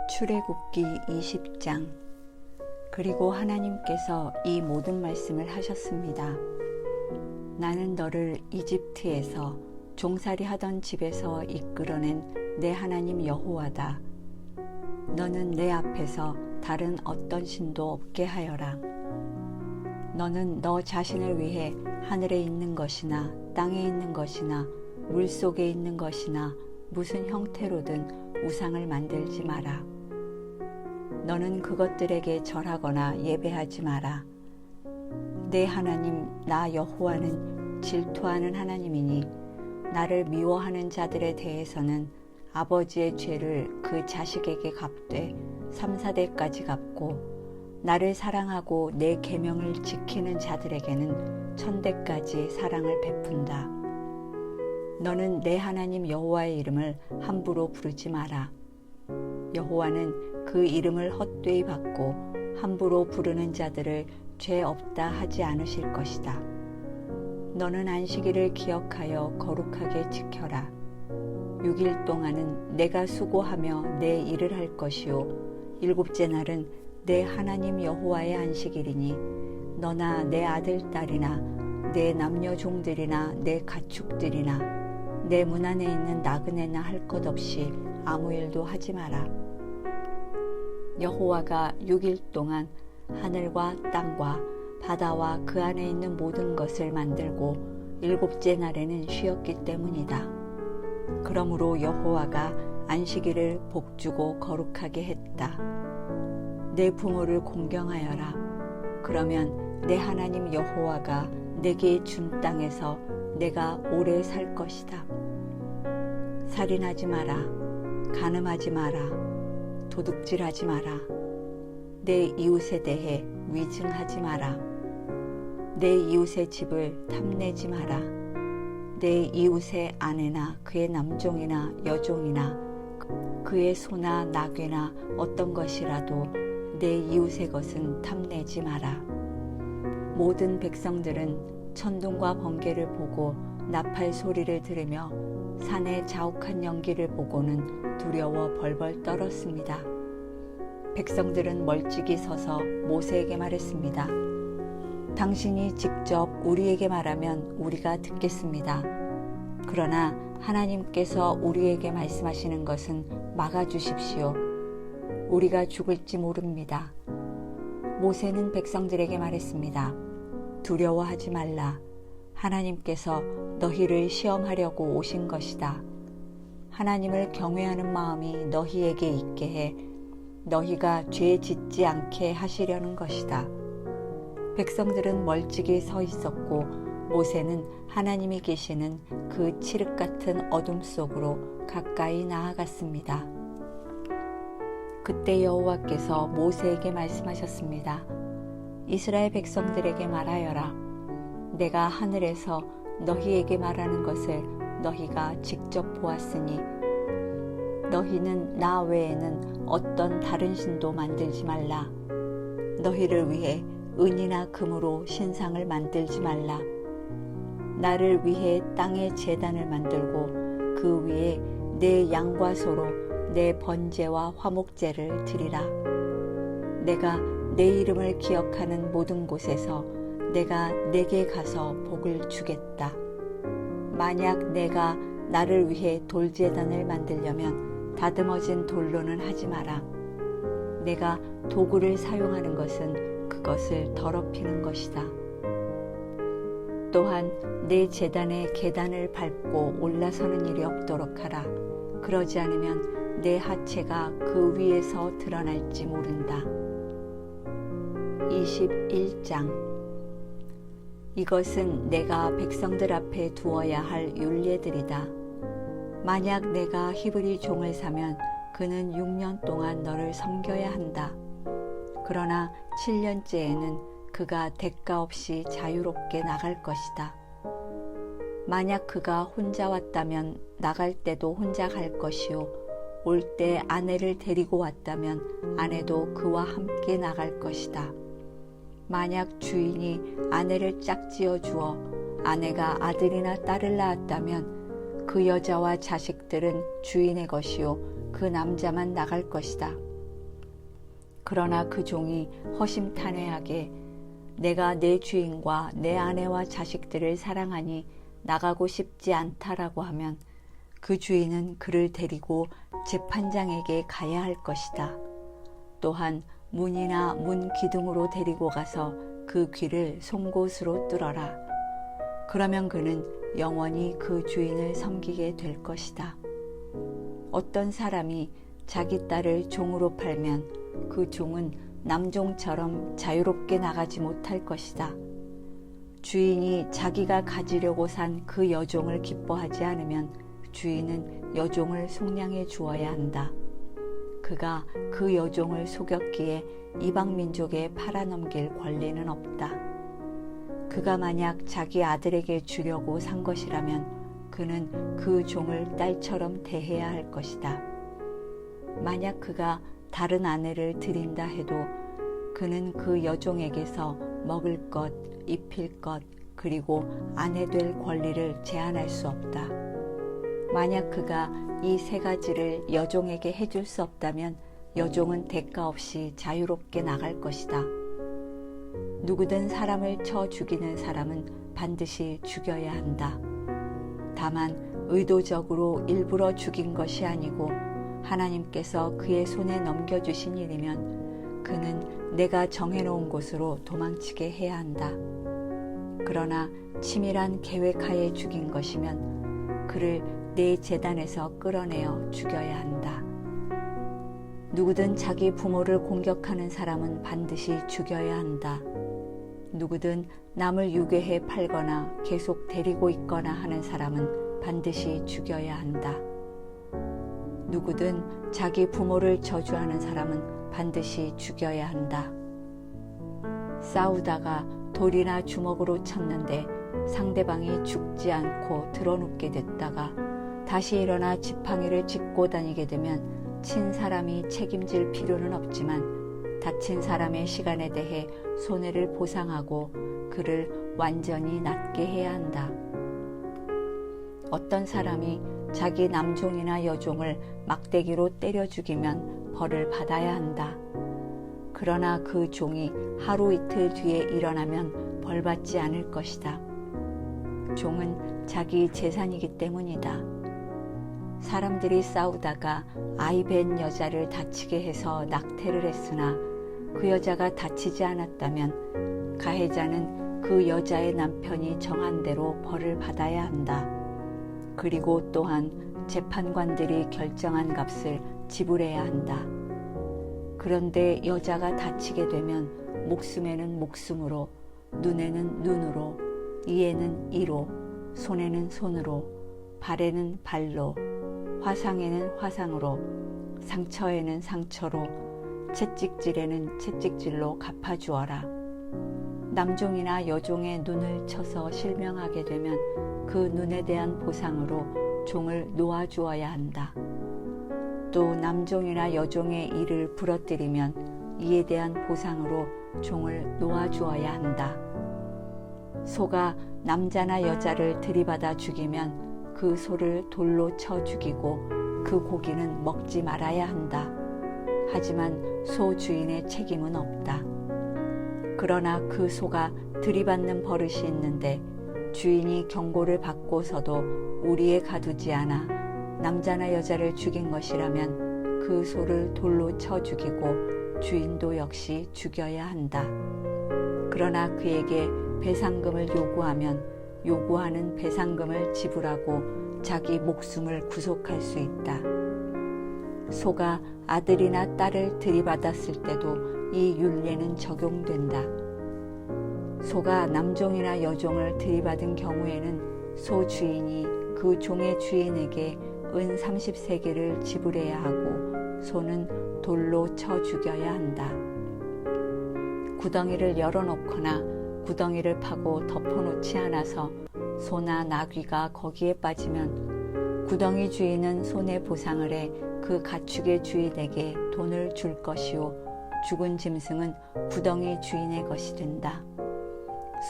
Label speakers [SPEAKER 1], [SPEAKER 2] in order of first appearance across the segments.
[SPEAKER 1] 출애굽기 20장. 그리고 하나님께서 이 모든 말씀을 하셨습니다. 나는 너를 이집트에서 종살이 하던 집에서 이끌어낸 내 하나님 여호와다. 너는 내 앞에서 다른 어떤 신도 없게 하여라. 너는 너 자신을 위해 하늘에 있는 것이나 땅에 있는 것이나 물속에 있는 것이나 무슨 형태로든 우상을 만들지 마라. 너는 그것들에게 절하거나 예배하지 마라. 내 하나님 나 여호와는 질투하는 하나님이니 나를 미워하는 자들에 대해서는 아버지의 죄를 그 자식에게 갚되 3, 4대까지 갚고 나를 사랑하고 내 계명을 지키는 자들에게는 1000대까지 사랑을 베푼다. 너는 내 하나님 여호와의 이름을 함부로 부르지 마라. 여호와는 그 이름을 헛되이 받고 함부로 부르는 자들을 죄 없다 하지 않으실 것이다. 너는 안식일을 기억하여 거룩하게 지켜라. 6일 동안은 내가 수고하며 내 일을 할 것이요 7째 날은 내 하나님 여호와의 안식일이니 너나 내 아들 딸이나 내 남녀 종들이나 내 가축들이나 내 문 안에 있는 나그네나 할 것 없이 아무 일도 하지 마라. 여호와가 6일 동안 하늘과 땅과 바다와 그 안에 있는 모든 것을 만들고 7째 날에는 쉬었기 때문이다. 그러므로 여호와가 안식일을 복주고 거룩하게 했다. 내 부모를 공경하여라. 그러면 내 하나님 여호와가 내게 준 땅에서 내가 오래 살 것이다. 살인하지 마라. 간음하지 마라. 도둑질하지 마라. 내 이웃에 대해 위증하지 마라. 내 이웃의 집을 탐내지 마라. 내 이웃의 아내나 그의 남종이나 여종이나 그의 소나 나귀나 어떤 것이라도 내 이웃의 것은 탐내지 마라. 모든 백성들은 천둥과 번개를 보고 나팔 소리를 들으며 산의 자욱한 연기를 보고는 두려워 벌벌 떨었습니다. 백성들은 멀찍이 서서 모세에게 말했습니다. 당신이 직접 우리에게 말하면 우리가 듣겠습니다. 그러나 하나님께서 우리에게 말씀하시는 것은 막아주십시오. 우리가 죽을지 모릅니다. 모세는 백성들에게 말했습니다. 두려워하지 말라. 하나님께서 너희를 시험하려고 오신 것이다. 하나님을 경외하는 마음이 너희에게 있게 해 너희가 죄 짓지 않게 하시려는 것이다. 백성들은 멀찍이 서 있었고 모세는 하나님이 계시는 그 칠흑 같은 어둠 속으로 가까이 나아갔습니다. 그때 여호와께서 모세에게 말씀하셨습니다. 이스라엘 백성들에게 말하여라. 내가 하늘에서 너희에게 말하는 것을 너희가 직접 보았으니 너희는 나 외에는 어떤 다른 신도 만들지 말라. 너희를 위해 은이나 금으로 신상을 만들지 말라. 나를 위해 땅에 제단을 만들고 그 위에 내 양과 소로 내 번제와 화목제를 드리라. 내가 내 이름을 기억하는 모든 곳에서 내가 내게 가서 복을 주겠다. 만약 내가 나를 위해 돌제단을 만들려면 다듬어진 돌로는 하지 마라. 내가 도구를 사용하는 것은 그것을 더럽히는 것이다. 또한 내 제단의 계단을 밟고 올라서는 일이 없도록 하라. 그러지 않으면 내 하체가 그 위에서 드러날지 모른다. 21장. 이것은 내가 백성들 앞에 두어야 할 율례들이다. 만약 내가 히브리 종을 사면 그는 6년 동안 너를 섬겨야 한다. 그러나 7년째에는 그가 대가 없이 자유롭게 나갈 것이다. 만약 그가 혼자 왔다면 나갈 때도 혼자 갈 것이요 올 때 아내를 데리고 왔다면 아내도 그와 함께 나갈 것이다. 만약 주인이 아내를 짝지어 주어 아내가 아들이나 딸을 낳았다면 그 여자와 자식들은 주인의 것이요 그 남자만 나갈 것이다. 그러나 그 종이 허심탄회하게 내가 내 주인과 내 아내와 자식들을 사랑하니 나가고 싶지 않다라고 하면 그 주인은 그를 데리고 재판장에게 가야 할 것이다. 또한 문이나 문 기둥으로 데리고 가서 그 귀를 송곳으로 뚫어라. 그러면 그는 영원히 그 주인을 섬기게 될 것이다. 어떤 사람이 자기 딸을 종으로 팔면 그 종은 남종처럼 자유롭게 나가지 못할 것이다. 주인이 자기가 가지려고 산 그 여종을 기뻐하지 않으면 주인은 여종을 속량해 주어야 한다. 그가 그 여종을 속였기에 이방 민족에 팔아넘길 권리는 없다. 그가 만약 자기 아들에게 주려고 산 것이라면 그는 그 종을 딸처럼 대해야 할 것이다. 만약 그가 다른 아내를 들인다 해도 그는 그 여종에게서 먹을 것, 입힐 것, 그리고 아내 될 권리를 제한할 수 없다. 만약 그가 이 세 가지를 여종에게 해줄 수 없다면 여종은 대가 없이 자유롭게 나갈 것이다. 누구든 사람을 쳐 죽이는 사람은 반드시 죽여야 한다. 다만 의도적으로 일부러 죽인 것이 아니고 하나님께서 그의 손에 넘겨주신 일이면 그는 내가 정해놓은 곳으로 도망치게 해야 한다. 그러나 치밀한 계획하에 죽인 것이면 그를 내 제단에서 끌어내어 죽여야 한다. 누구든 자기 부모를 공격하는 사람은 반드시 죽여야 한다. 누구든 남을 유괴해 팔거나 계속 데리고 있거나 하는 사람은 반드시 죽여야 한다. 누구든 자기 부모를 저주하는 사람은 반드시 죽여야 한다. 싸우다가 돌이나 주먹으로 쳤는데 상대방이 죽지 않고 드러눕게 됐다가 다시 일어나 지팡이를 짚고 다니게 되면 친 사람이 책임질 필요는 없지만 다친 사람의 시간에 대해 손해를 보상하고 그를 완전히 낫게 해야 한다. 어떤 사람이 자기 남종이나 여종을 막대기로 때려 죽이면 벌을 받아야 한다. 그러나 그 종이 하루 이틀 뒤에 일어나면 벌받지 않을 것이다. 종은 자기 재산이기 때문이다. 사람들이 싸우다가 아이 뵌 여자를 다치게 해서 낙태를 했으나 그 여자가 다치지 않았다면 가해자는 그 여자의 남편이 정한 대로 벌을 받아야 한다. 그리고 또한 재판관들이 결정한 값을 지불해야 한다. 그런데 여자가 다치게 되면 목숨에는 목숨으로, 눈에는 눈으로, 이에는 이로, 손에는 손으로, 발에는 발로, 화상에는 화상으로, 상처에는 상처로, 채찍질에는 채찍질로 갚아주어라. 남종이나 여종의 눈을 쳐서 실명하게 되면 그 눈에 대한 보상으로 종을 놓아주어야 한다. 또 남종이나 여종의 이를 부러뜨리면 이에 대한 보상으로 종을 놓아주어야 한다. 소가 남자나 여자를 들이받아 죽이면 그 소를 돌로 쳐 죽이고 그 고기는 먹지 말아야 한다. 하지만 소 주인의 책임은 없다. 그러나 그 소가 들이받는 버릇이 있는데 주인이 경고를 받고서도 우리에 가두지 않아 남자나 여자를 죽인 것이라면 그 소를 돌로 쳐 죽이고 주인도 역시 죽여야 한다. 그러나 그에게 배상금을 요구하면 요구하는 배상금을 지불하고 자기 목숨을 구속할 수 있다. 소가 아들이나 딸을 들이받았을 때도 이 율례는 적용된다. 소가 남종이나 여종을 들이받은 경우에는 소 주인이 그 종의 주인에게 은 30세겔을 지불해야 하고 소는 돌로 쳐 죽여야 한다. 구덩이를 열어놓거나 구덩이를 파고 덮어놓지 않아서 소나 나귀가 거기에 빠지면 구덩이 주인은 손해 보상을 해 그 가축의 주인에게 돈을 줄 것이요 죽은 짐승은 구덩이 주인의 것이 된다.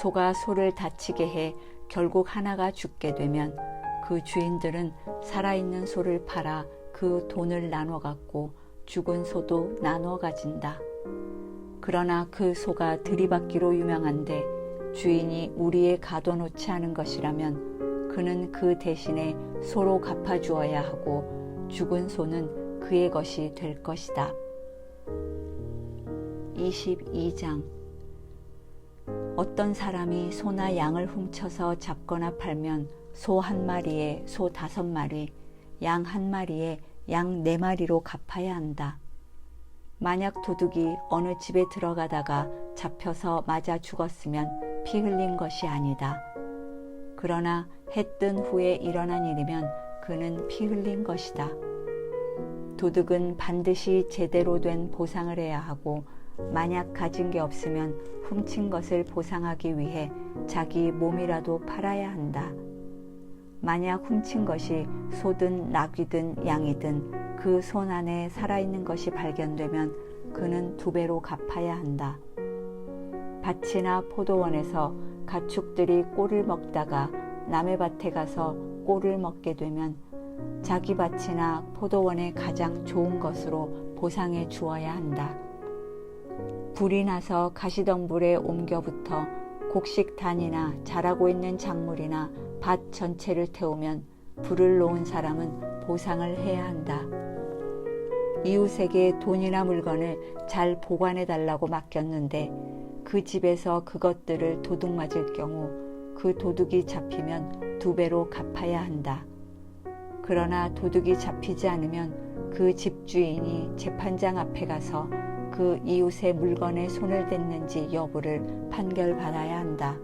[SPEAKER 1] 소가 소를 다치게 해 결국 하나가 죽게 되면 그 주인들은 살아있는 소를 팔아 그 돈을 나눠 갖고 죽은 소도 나눠 가진다. 그러나 그 소가 들이받기로 유명한데 주인이 우리에 가둬놓지 않은 것이라면 그는 그 대신에 소로 갚아주어야 하고 죽은 소는 그의 것이 될 것이다. 22장. 어떤 사람이 소나 양을 훔쳐서 잡거나 팔면 소 1마리에 소 5마리, 양 1마리에 양 4마리로 갚아야 한다. 만약 도둑이 어느 집에 들어가다가 잡혀서 맞아 죽었으면 피 흘린 것이 아니다. 그러나 해 뜬 후에 일어난 일이면 그는 피 흘린 것이다. 도둑은 반드시 제대로 된 보상을 해야 하고 만약 가진 게 없으면 훔친 것을 보상하기 위해 자기 몸이라도 팔아야 한다. 만약 훔친 것이 소든 나귀든 양이든 그 손 안에 살아있는 것이 발견되면 그는 2배로 갚아야 한다. 밭이나 포도원에서 가축들이 꼴을 먹다가 남의 밭에 가서 꼴을 먹게 되면 자기 밭이나 포도원의 가장 좋은 것으로 보상해 주어야 한다. 불이 나서 가시덤불에 옮겨붙어 곡식단이나 자라고 있는 작물이나 밭 전체를 태우면 불을 놓은 사람은 보상을 해야 한다. 이웃에게 돈이나 물건을 잘 보관해 달라고 맡겼는데 그 집에서 그것들을 도둑 맞을 경우 그 도둑이 잡히면 2배로 갚아야 한다. 그러나 도둑이 잡히지 않으면 그 집주인이 재판장 앞에 가서 그 이웃의 물건에 손을 댔는지 여부를 판결받아야 한다.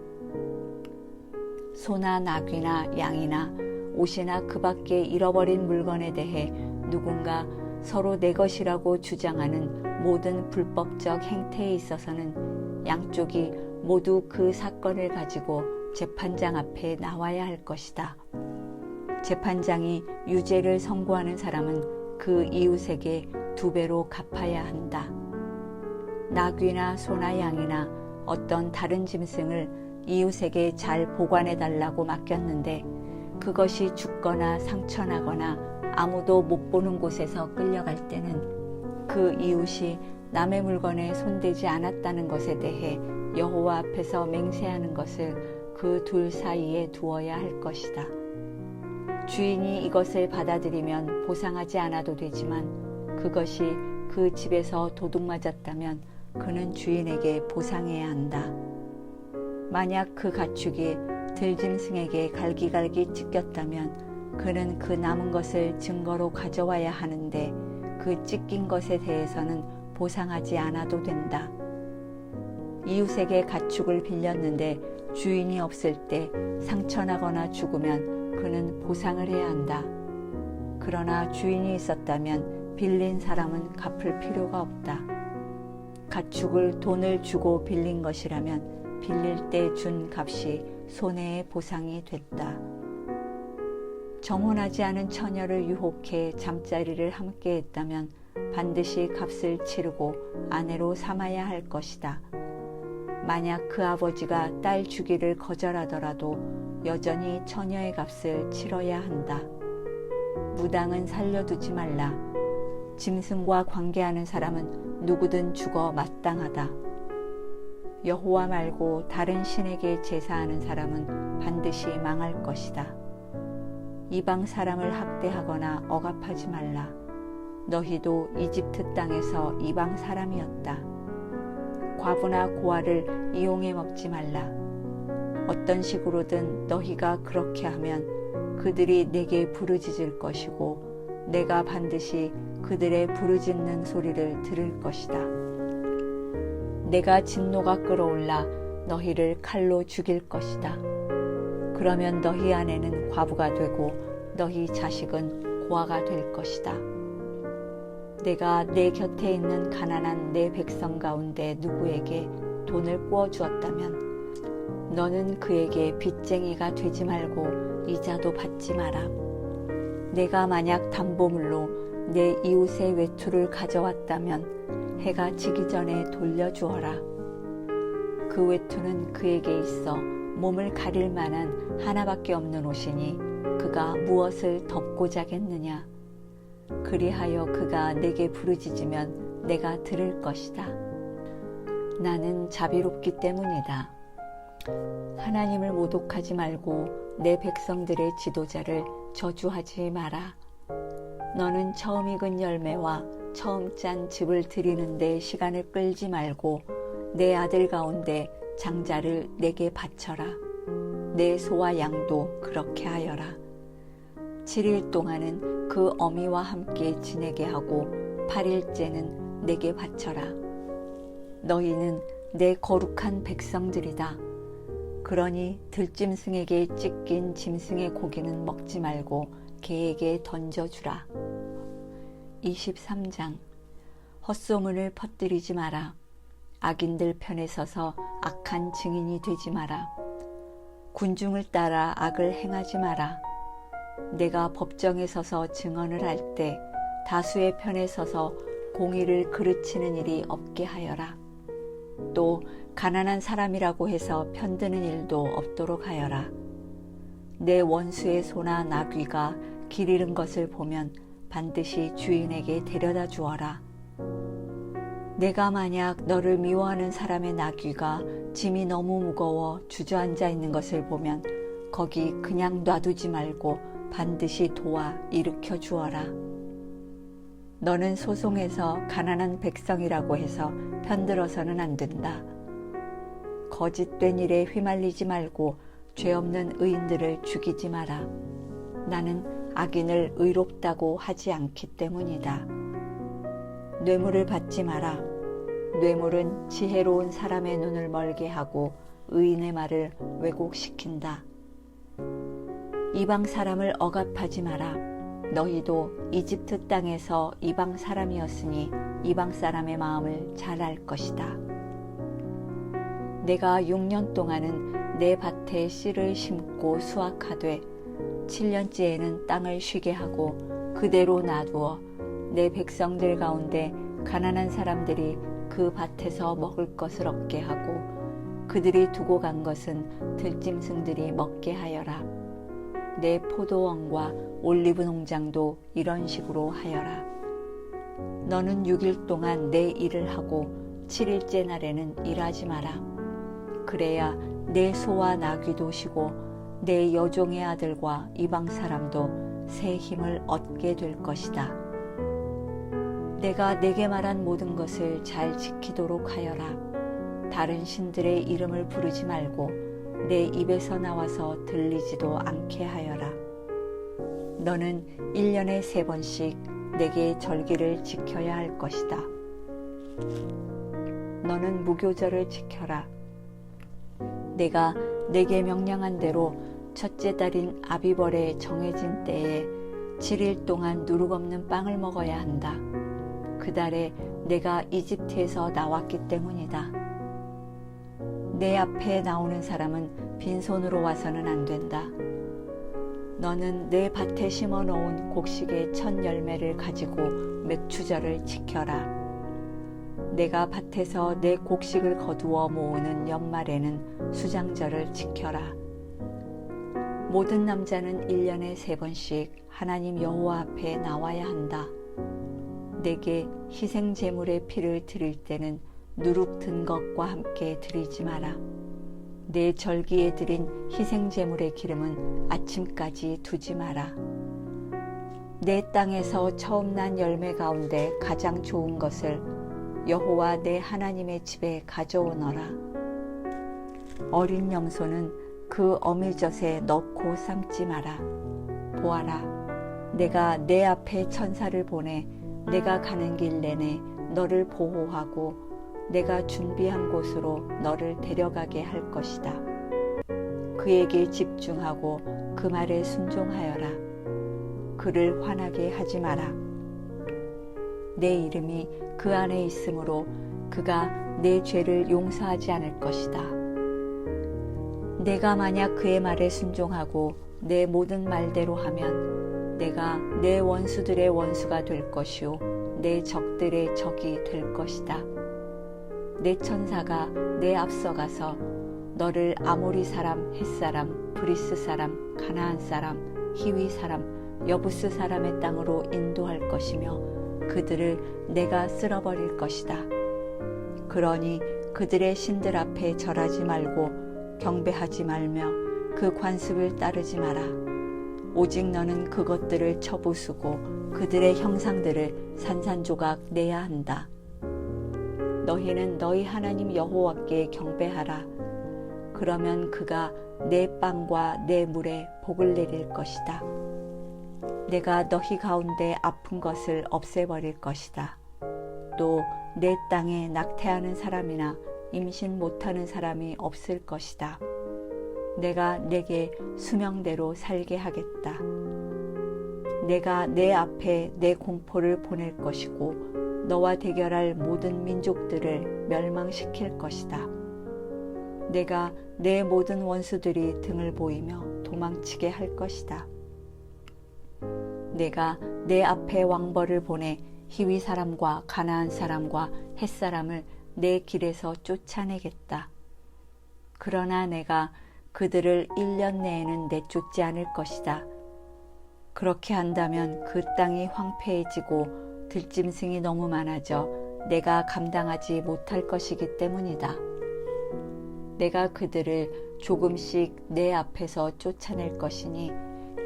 [SPEAKER 1] 소나 나귀나 양이나 옷이나 그 밖에 잃어버린 물건에 대해 누군가 서로 내 것이라고 주장하는 모든 불법적 행태에 있어서는 양쪽이 모두 그 사건을 가지고 재판장 앞에 나와야 할 것이다. 재판장이 유죄를 선고하는 사람은 그 이웃에게 2배로 갚아야 한다. 나귀나 소나 양이나 어떤 다른 짐승을 이웃에게 잘 보관해 달라고 맡겼는데 그것이 죽거나 상처나거나 아무도 못 보는 곳에서 끌려갈 때는 그 이웃이 남의 물건에 손대지 않았다는 것에 대해 여호와 앞에서 맹세하는 것을 그 둘 사이에 두어야 할 것이다. 주인이 이것을 받아들이면 보상하지 않아도 되지만 그것이 그 집에서 도둑 맞았다면 그는 주인에게 보상해야 한다. 만약 그 가축이 들짐승에게 갈기갈기 찢겼다면 그는 그 남은 것을 증거로 가져와야 하는데 그 찢긴 것에 대해서는 보상하지 않아도 된다. 이웃에게 가축을 빌렸는데 주인이 없을 때 상처나거나 죽으면 그는 보상을 해야 한다. 그러나 주인이 있었다면 빌린 사람은 갚을 필요가 없다. 가축을 돈을 주고 빌린 것이라면 빌릴 때 준 값이 손해의 보상이 됐다. 정혼하지 않은 처녀를 유혹해 잠자리를 함께 했다면 반드시 값을 치르고 아내로 삼아야 할 것이다. 만약 그 아버지가 딸 주기를 거절하더라도 여전히 처녀의 값을 치러야 한다. 무당은 살려두지 말라. 짐승과 관계하는 사람은 누구든 죽어 마땅하다. 여호와 말고 다른 신에게 제사하는 사람은 반드시 망할 것이다. 이방 사람을 학대하거나 억압하지 말라. 너희도 이집트 땅에서 이방 사람이었다. 과부나 고아를 이용해 먹지 말라. 어떤 식으로든 너희가 그렇게 하면 그들이 내게 부르짖을 것이고 내가 반드시 그들의 부르짖는 소리를 들을 것이다. 내가 진노가 끓어올라 너희를 칼로 죽일 것이다. 그러면 너희 아내는 과부가 되고 너희 자식은 고아가 될 것이다. 내가 내 곁에 있는 가난한 내 백성 가운데 누구에게 돈을 꾸어 주었다면 너는 그에게 빚쟁이가 되지 말고 이자도 받지 마라. 내가 만약 담보물로 내 이웃의 외투를 가져왔다면 해가 지기 전에 돌려주어라. 그 외투는 그에게 있어 몸을 가릴 만한 하나밖에 없는 옷이니 그가 무엇을 덮고 자겠느냐. 그리하여 그가 내게 부르짖으면 내가 들을 것이다. 나는 자비롭기 때문이다. 하나님을 모독하지 말고 내 백성들의 지도자를 저주하지 마라. 너는 처음 익은 열매와 처음 짠 즙을 드리는데 시간을 끌지 말고 내 아들 가운데 장자를 내게 바쳐라. 내 소와 양도 그렇게 하여라. 7일 동안은 그 어미와 함께 지내게 하고 8일째는 내게 바쳐라. 너희는 내 거룩한 백성들이다. 그러니 들짐승에게 찢긴 짐승의 고기는 먹지 말고 개에게 던져주라. 23장 헛소문을 퍼뜨리지 마라. 악인들 편에 서서 악한 증인이 되지 마라. 군중을 따라 악을 행하지 마라. 내가 법정에 서서 증언을 할 때 다수의 편에 서서 공의를 그르치는 일이 없게 하여라. 또 가난한 사람이라고 해서 편드는 일도 없도록 하여라. 내 원수의 소나 나귀가 길 잃은 것을 보면 반드시 주인에게 데려다 주어라. 내가 만약 너를 미워하는 사람의 나귀가 짐이 너무 무거워 주저앉아 있는 것을 보면 거기 그냥 놔두지 말고 반드시 도와 일으켜 주어라. 너는 소송에서 가난한 백성이라고 해서 편들어서는 안 된다. 거짓된 일에 휘말리지 말고 죄 없는 의인들을 죽이지 마라. 나는 악인을 의롭다고 하지 않기 때문이다. 뇌물을 받지 마라. 뇌물은 지혜로운 사람의 눈을 멀게 하고 의인의 말을 왜곡시킨다. 이방 사람을 억압하지 마라. 너희도 이집트 땅에서 이방 사람이었으니 이방 사람의 마음을 잘 알 것이다. 내가 6년 동안은 내 밭에 씨를 심고 수확하되 7년째에는 땅을 쉬게 하고 그대로 놔두어 내 백성들 가운데 가난한 사람들이 그 밭에서 먹을 것을 얻게 하고 그들이 두고 간 것은 들짐승들이 먹게 하여라. 내 포도원과 올리브 농장도 이런 식으로 하여라. 너는 6일 동안 내 일을 하고 7일째 날에는 일하지 마라. 그래야 내 소와 나귀도 쉬고 내 여종의 아들과 이방 사람도 새 힘을 얻게 될 것이다. 내가 내게 말한 모든 것을 잘 지키도록 하여라. 다른 신들의 이름을 부르지 말고 내 입에서 나와서 들리지도 않게 하여라. 너는 1년에 3번씩 내게 절기를 지켜야 할 것이다. 너는 무교절을 지켜라. 내가 내게 명령한 대로 첫째 달인 아비벌의 정해진 때에 7일 동안 누룩 없는 빵을 먹어야 한다. 그 달에 내가 이집트에서 나왔기 때문이다. 내 앞에 나오는 사람은 빈손으로 와서는 안 된다. 너는 내 밭에 심어 놓은 곡식의 첫 열매를 가지고 맥추절을 지켜라. 내가 밭에서 내 곡식을 거두어 모으는 연말에는 수장절을 지켜라. 모든 남자는 1년에 3번씩 하나님 여호와 앞에 나와야 한다. 내게 희생 제물의 피를 드릴 때는 누룩 든 것과 함께 드리지 마라. 내 절기에 드린 희생 제물의 기름은 아침까지 두지 마라. 내 땅에서 처음 난 열매 가운데 가장 좋은 것을 여호와 내 하나님의 집에 가져오너라. 어린 염소는 그 어미젖에 넣고 삶지 마라. 보아라, 내가 내 앞에 천사를 보내 내가 가는 길 내내 너를 보호하고 내가 준비한 곳으로 너를 데려가게 할 것이다. 그에게 집중하고 그 말에 순종하여라. 그를 화나게 하지 마라. 내 이름이 그 안에 있으므로 그가 내 죄를 용서하지 않을 것이다. 내가 만약 그의 말에 순종하고 내 모든 말대로 하면 내가 내 원수들의 원수가 될 것이요 내 적들의 적이 될 것이다. 내 천사가 내 앞서가서 너를 아모리 사람, 헷 사람, 브리스 사람, 가나안 사람, 히위 사람, 여부스 사람의 땅으로 인도할 것이며 그들을 내가 쓸어버릴 것이다. 그러니 그들의 신들 앞에 절하지 말고 경배하지 말며 그 관습을 따르지 마라. 오직 너는 그것들을 쳐부수고 그들의 형상들을 산산조각 내야 한다. 너희는 너희 하나님 여호와께 경배하라. 그러면 그가 내 빵과 내 물에 복을 내릴 것이다. 내가 너희 가운데 아픈 것을 없애버릴 것이다. 또 내 땅에 낙태하는 사람이나 임신 못하는 사람이 없을 것이다. 내가 내게 수명대로 살게 하겠다. 내가 내 앞에 내 공포를 보낼 것이고 너와 대결할 모든 민족들을 멸망시킬 것이다. 내가 내 모든 원수들이 등을 보이며 도망치게 할 것이다. 내가 내 앞에 왕벌을 보내 히위 사람과 가나안 사람과 헷 사람을 내 길에서 쫓아내겠다. 그러나 내가 그들을 1년 내에는 내쫓지 않을 것이다. 그렇게 한다면 그 땅이 황폐해지고 들짐승이 너무 많아져 내가 감당하지 못할 것이기 때문이다. 내가 그들을 조금씩 내 앞에서 쫓아낼 것이니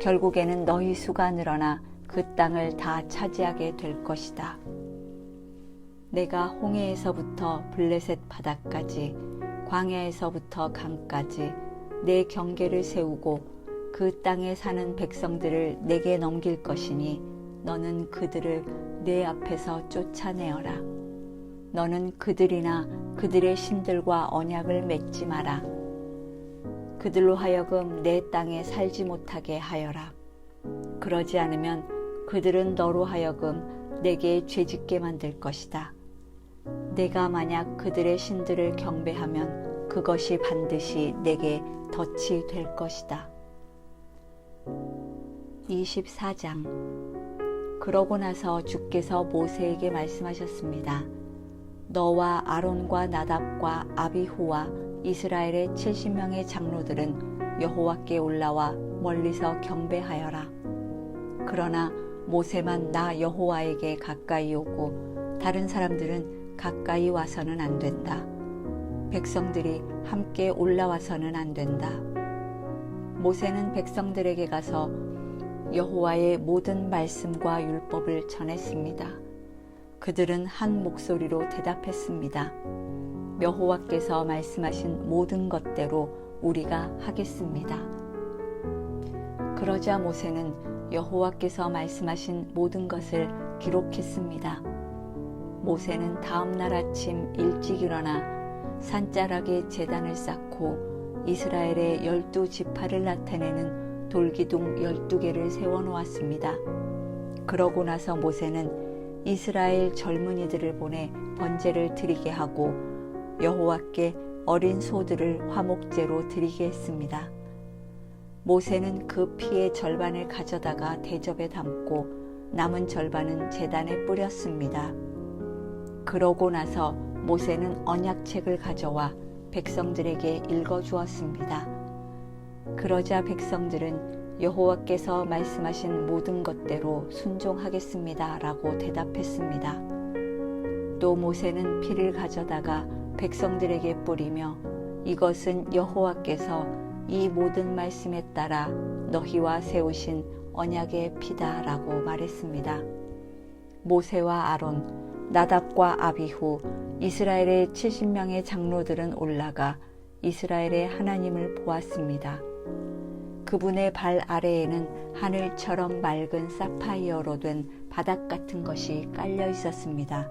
[SPEAKER 1] 결국에는 너희 수가 늘어나 그 땅을 다 차지하게 될 것이다. 내가 홍해에서부터 블레셋 바다까지 광야에서부터 강까지 내 경계를 세우고 그 땅에 사는 백성들을 내게 넘길 것이니 너는 그들을 내 앞에서 쫓아내어라. 너는 그들이나 그들의 신들과 언약을 맺지 마라. 그들로 하여금 내 땅에 살지 못하게 하여라. 그러지 않으면 그들은 너로 하여금 내게 죄짓게 만들 것이다. 내가 만약 그들의 신들을 경배하면 그것이 반드시 내게 덫이 될 것이다. 24장. 그러고 나서 주께서 모세에게 말씀하셨습니다. 너와 아론과 나답과 아비후와 이스라엘의 70명의 장로들은 여호와께 올라와 멀리서 경배하여라. 그러나 모세만 나 여호와에게 가까이 오고 다른 사람들은 가까이 와서는 안 된다. 백성들이 함께 올라와서는 안 된다. 모세는 백성들에게 가서 여호와의 모든 말씀과 율법을 전했습니다. 그들은 한 목소리로 대답했습니다. 여호와께서 말씀하신 모든 것대로 우리가 하겠습니다. 그러자 모세는 여호와께서 말씀하신 모든 것을 기록했습니다. 모세는 다음 날 아침 일찍 일어나 산자락에 제단을 쌓고 이스라엘의 12지파를 나타내는 돌기둥 12개를 세워놓았습니다. 그러고 나서 모세는 이스라엘 젊은이들을 보내 번제를 드리게 하고 여호와께 어린 소들을 화목제로 드리게 했습니다. 모세는 그 피의 절반을 가져다가 대접에 담고 남은 절반은 제단에 뿌렸습니다. 그러고 나서 모세는 언약책을 가져와 백성들에게 읽어주었습니다. 그러자 백성들은 여호와께서 말씀하신 모든 것대로 순종하겠습니다 라고 대답했습니다. 또 모세는 피를 가져다가 백성들에게 뿌리며 이것은 여호와께서 이 모든 말씀에 따라 너희와 세우신 언약의 피다 라고 말했습니다. 모세와 아론, 나답과 아비후, 이스라엘의 70명의 장로들은 올라가 이스라엘의 하나님을 보았습니다. 그분의 발 아래에는 하늘처럼 맑은 사파이어로 된 바닥 같은 것이 깔려 있었습니다.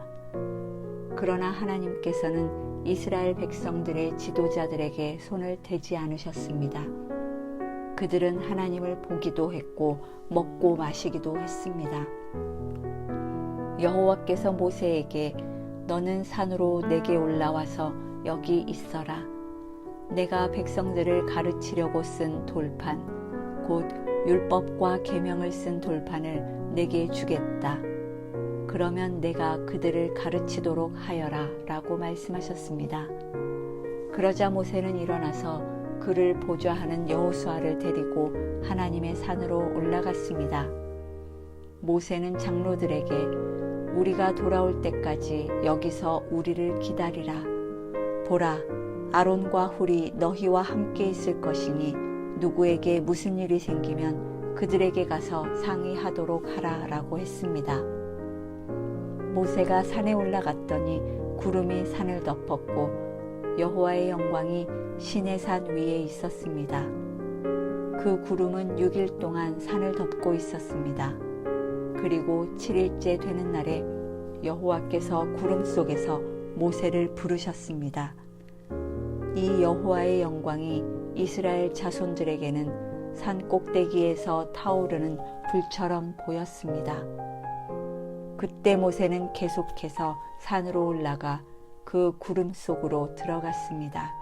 [SPEAKER 1] 그러나 하나님께서는 이스라엘 백성들의 지도자들에게 손을 대지 않으셨습니다. 그들은 하나님을 보기도 했고 먹고 마시기도 했습니다. 여호와께서 모세에게 너는 산으로 내게 올라와서 여기 있어라. 내가 백성들을 가르치려고 쓴 돌판, 곧 율법과 계명을 쓴 돌판을 내게 주겠다. 그러면 내가 그들을 가르치도록 하여라 라고 말씀하셨습니다. 그러자 모세는 일어나서 그를 보좌하는 여호수아를 데리고 하나님의 산으로 올라갔습니다. 모세는 장로들에게 우리가 돌아올 때까지 여기서 우리를 기다리라. 보라, 아론과 훌이 너희와 함께 있을 것이니 누구에게 무슨 일이 생기면 그들에게 가서 상의하도록 하라 라고 했습니다. 모세가 산에 올라갔더니 구름이 산을 덮었고 여호와의 영광이 시내산 위에 있었습니다. 그 구름은 6일 동안 산을 덮고 있었습니다. 그리고 7일째 되는 날에 여호와께서 구름 속에서 모세를 부르셨습니다. 이 여호와의 영광이 이스라엘 자손들에게는 산 꼭대기에서 타오르는 불처럼 보였습니다. 그때 모세는 계속해서 산으로 올라가 그 구름 속으로 들어갔습니다.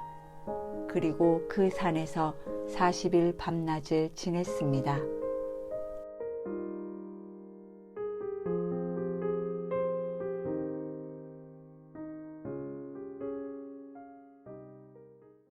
[SPEAKER 1] 그리고 그 산에서 40일 밤낮을 지냈습니다.